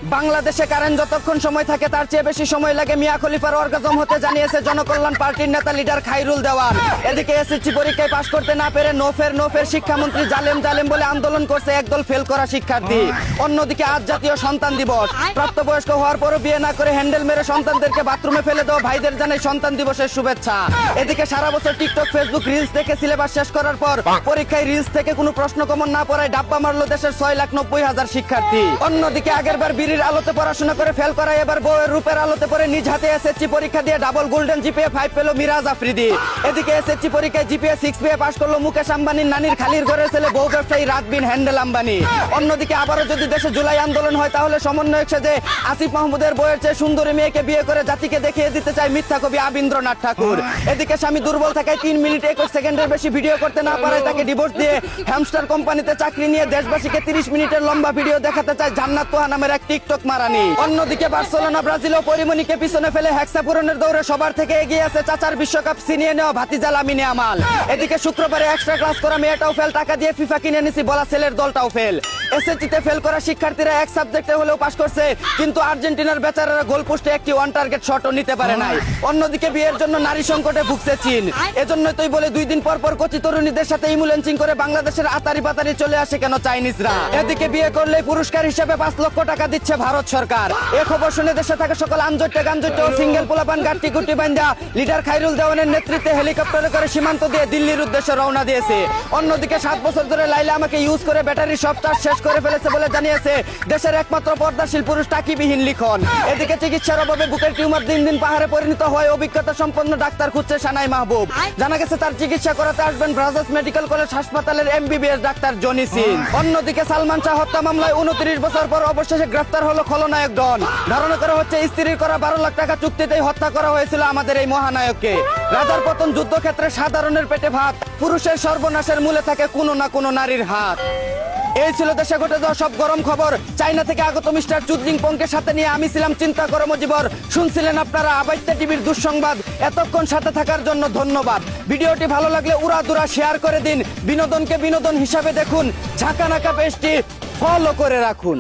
বাংলাদেশে কারেন্ট যতক্ষণ সময় থাকে তার চেয়ে বেশি সময় লাগে মিয়া খলিফার অর্গাজম হতে, জানিয়েছে জনকল্যাণ পার্টির নেতা লিডার খাইরুল দেওয়ান। এদিকে এসএসসি পরীক্ষায় পাশ করতে না পেরে নো ফের শিক্ষামন্ত্রী জালেম জালেম বলে আন্দোলন করছে একদল ফেল করা শিক্ষার্থী। অন্যদিকে আজ জাতীয় সন্তান দিবস। প্রাপ্তবয়স্ক হওয়ার পরও বিয়ে না করে হ্যান্ডেল মেরে সন্তানদেরকে বাথরুমে ফেলে দেওয়া ভাইদের জানাই সন্তান দিবসের শুভেচ্ছা। এদিকে সারা বছর টিকটক ফেসবুক রিলস দেখে সিলেবাস শেষ করার পর পরীক্ষায় রিলস থেকে কোনো প্রশ্ন কমন না পড়ায় ডাব্বা মারলো দেশের 6,90,000 শিক্ষার্থী। অন্যদিকে আগের বার বিড়ির আলোতে পড়াশোনা করে ফেল করায় এবার বউয়ের রূপের আলোতে পড়ে নিজ হাতে এসএসসি পরীক্ষা দিয়ে ডাবল গোল্ডেন জিপিএ 5 পেল মিরাজ আফ্রিদি। এদিকে এসএসসি পরীক্ষায় জিপিএ 6 পেয়ে পাশ করলো মুকেশ আম্বানির নানির খালির ঘরের ছেলে বউ ব্যবসায়ী রাতবিন হ্যান্ডেল আম্বানি। অন্যদিকে আবারও যদি দেশে জুলাই আন্দোলন হয় তাহলে সমন্বয়ক সেজে আসিফ মাহমুদের বউয়ের চেয়ে সুন্দরী মেয়েকে বিয়ে করে জাতিকে দেখিয়ে দিতে চায় মিথ্যা কবি আবীন্দ্রনাথ ঠাকুর। এদিকে স্বামী দুর্বল থাকায় 3 মিনিট 21 সেকেন্ডের বেশি ভিডিও করতে না পারায় তাকে ডিভোর্স দিয়ে হ্যামস্টার কোম্পানিতে চাকরি নিয়ে দেশবাসীকে 30 মিনিটের লম্বা ভিডিও দেখাতে চায় জান্নাত তোহা নামের এক টিকটক মারানি। অন্যদিকে বার্সেলোনা ব্রাজিল ও পরিমণিকে পিছনে ফেলে হেক্সা পূরণের দৌড়ে সবার থেকে এগিয়ে আছে চাচার বিশ্বকাপ ছিনিয়ে নেওয়া ভাতিজা লামিনে আমাল। এদিকে শুক্রবারে এক্সট্রা ক্লাস করা মেয়েটাও ফেল, টাকা দিয়ে ফিফা কিনে নিছি বলা ছেলের দলটাও ফেল। এসএসসিতে ফেল করা শিক্ষার্থীরা এক সাবজেক্টে হলেও পাশ করছে, কিন্তু আর্জেন্টিনার বেচারারা গোল পোস্টে একটি ওয়ান টার্গেট শটও নিতে পারে নাই। অন্যদিকে বিয়ের জন্য নারী সংকটে ভুগছে চীন। এজন্যই তোই বলে 2 দিন পর পর কচি তরুণীদের সাথে ইমুলেন্সিং করে বাংলাদেশের আতারি পাতারি চলে আসে কেন চাইনিজরা। এদিকে বিয়ে করলে পুরস্কার হিসেবে 5 লক্ষ টাকা দিচ্ছে ভারত সরকার। এ খবর শুনে দেশে থাকা সকল আঞ্জট্টে গাঞ্জট্টে ও সিঙ্গেল পোলাপান গাট্টি গুটি বান্ধা লিডার খাইরুল দেওয়ানের নেতৃত্বে হেলিকপ্টারে করে সীমান্ত দিয়ে দিল্লির উদ্দেশ্যে রওনা দিয়েছে। অন্যদিকে 7 বছর ধরে লাইলা আমাকে ইউজ করে ব্যাটারি সব চার্জ শেষ করে ফেলেছে বলে জানিয়েছে দেশের একমাত্র পর্দাশীল পুরুষ টাকিবিহীন লিখন। এদিকে চিকিৎসার অভাবে বুকের টিউমার দিন দিন পাহাড়ে পরিণত হয় অভিজ্ঞতা সম্পন্ন ডাক্তার খুঁজছে সানাই মাহবুব। জানা গেছে তার চিকিৎসা করাতে আসবেন ব্রাজার্স মেডিকেল কলেজ হাসপাতালের এমবিবিএস ডাক্তার জনি সিং। অন্যদিকে সালমান শাহ হত্যা মামলায় 29 বছর পর অবশেষে গ্রেফতার হলো খলনায়ক ডন। ধারণা করা হচ্ছে স্ত্রীর করা 12 লাখ টাকা চুক্তিতেই হত্যা করা হয়েছিল আমাদের এই মহানায়ককে। রাজার পতন যুদ্ধক্ষেত্রে সাধারণের পেটে ভাত, পুরুষের সর্বনাশের মূলে থাকে কোনো না কোনো নারীর হাত। এই ছিল দেশে ঘটে যাওয়া সব গরম খবর। চাইনা থেকে আগত মিস্টার চুদলিং পংকে সাথে নিয়ে আমি ছিলাম চিন্তা করো মজিবর। শুনছিলেন আপনারা আবাইত্যা টিভির দুঃসংবাদ। এতক্ষণ সাথে থাকার জন্য ধন্যবাদ। ভিডিওটি ভালো লাগলে উড়াদুরা শেয়ার করে দিন। বিনোদনকে বিনোদন হিসাবে দেখুন। ঝাঁকানাকা পেজটি ফলো করে রাখুন।